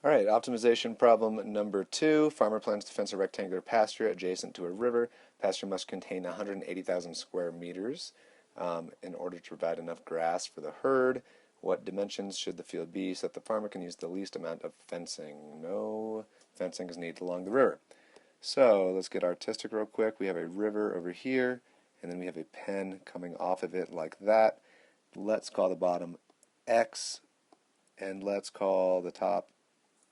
All right, optimization problem number 2. Farmer plans to fence a rectangular pasture adjacent to a river. Pasture must contain 180,000 square meters in order to provide enough grass for the herd. What dimensions should the field be so that the farmer can use the least amount of fencing? No fencing is needed along the river. So let's get artistic real quick. We have a river over here, and then we have a pen coming off of it like that. Let's call the bottom X, and let's call the top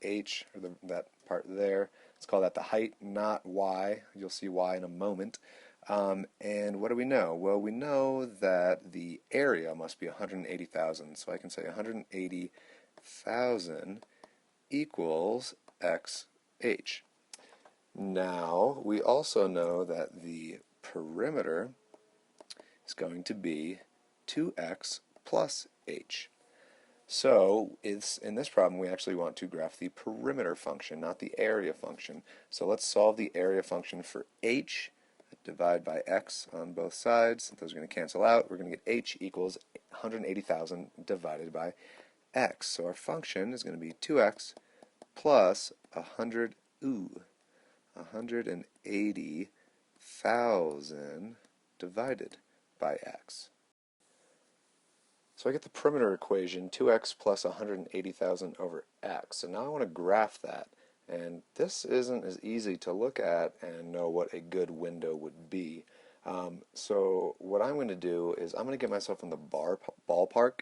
H, or that part there. Let's call that the height, not Y. You'll see Y in a moment. And what do we know? Well, we know that the area must be 180,000. So I can say 180,000 equals XH. Now, we also know that the perimeter is going to be 2x plus h. So in this problem, we actually want to graph the perimeter function, not the area function. So let's solve the area function for h. Divide by x on both sides. Those are going to cancel out. We're going to get h equals 180,000 divided by x. So our function is going to be 2x plus 180,000 divided by x. So I get the perimeter equation, 2x plus 180,000 over x. So now I want to graph that. And this isn't as easy to look at and know what a good window would be. So what I'm going to do is I'm going to get myself in the ballpark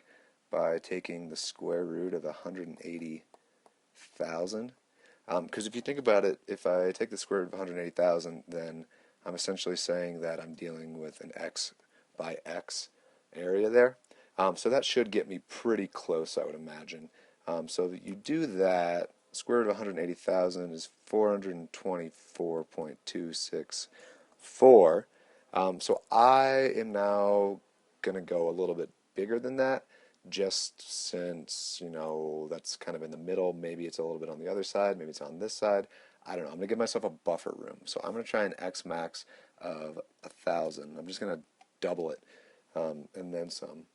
by taking the square root of 180,000. Because if you think about it, if I take the square root of 180,000, then I'm essentially saying that I'm dealing with an x by x area there. So that should get me pretty close, I would imagine. So you do that, square root of 180,000 is 424.264. So I am now going to go a little bit bigger than that, just since, that's kind of in the middle. Maybe it's a little bit on the other side, maybe it's on this side. I don't know. I'm going to give myself a buffer room. So I'm going to try an x max of 1,000. I'm just going to double it, and then some.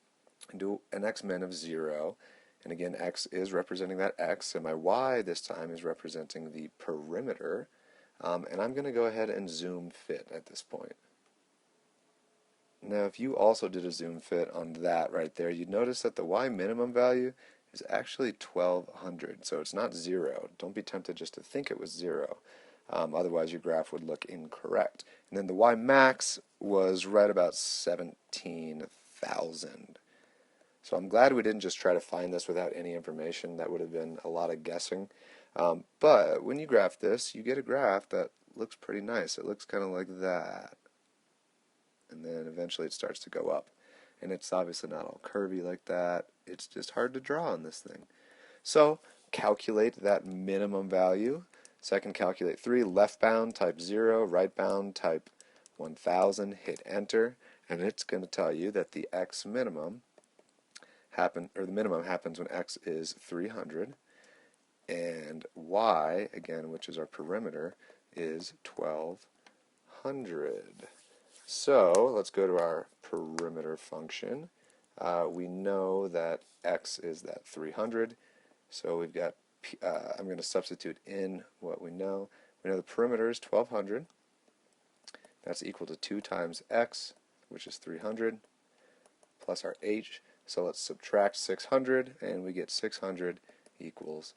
And do an x min of 0, and again x is representing that x, and my y this time is representing the perimeter, and I'm going to go ahead and zoom fit at this point. Now if you also did a zoom fit on that right there, you'd notice that the y minimum value is actually 1200, so it's not 0. Don't be tempted just to think it was 0. Otherwise your graph would look incorrect. And then the y max was right about 17,000. So I'm glad we didn't just try to find this without any information. That would have been a lot of guessing. But when you graph this, you get a graph that looks pretty nice. It looks kind of like that. And then eventually it starts to go up. And it's obviously not all curvy like that. It's just hard to draw on this thing. So calculate that minimum value. Second, calculate 3. Left bound, type 0. Right bound, type 1,000. Hit enter. And it's going to tell you that the x minimum the minimum happens when x is 300, and y, again, which is our perimeter, is 1,200. So let's go to our perimeter function. We know that x is that 300, so we've got, I'm going to substitute in what we know. We know the perimeter is 1,200. That's equal to 2 times x, which is 300, plus our h. So let's subtract 600, and we get 600 equals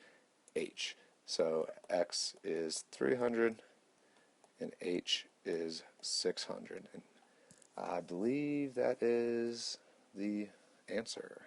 h. So x is 300, and h is 600. And I believe that is the answer.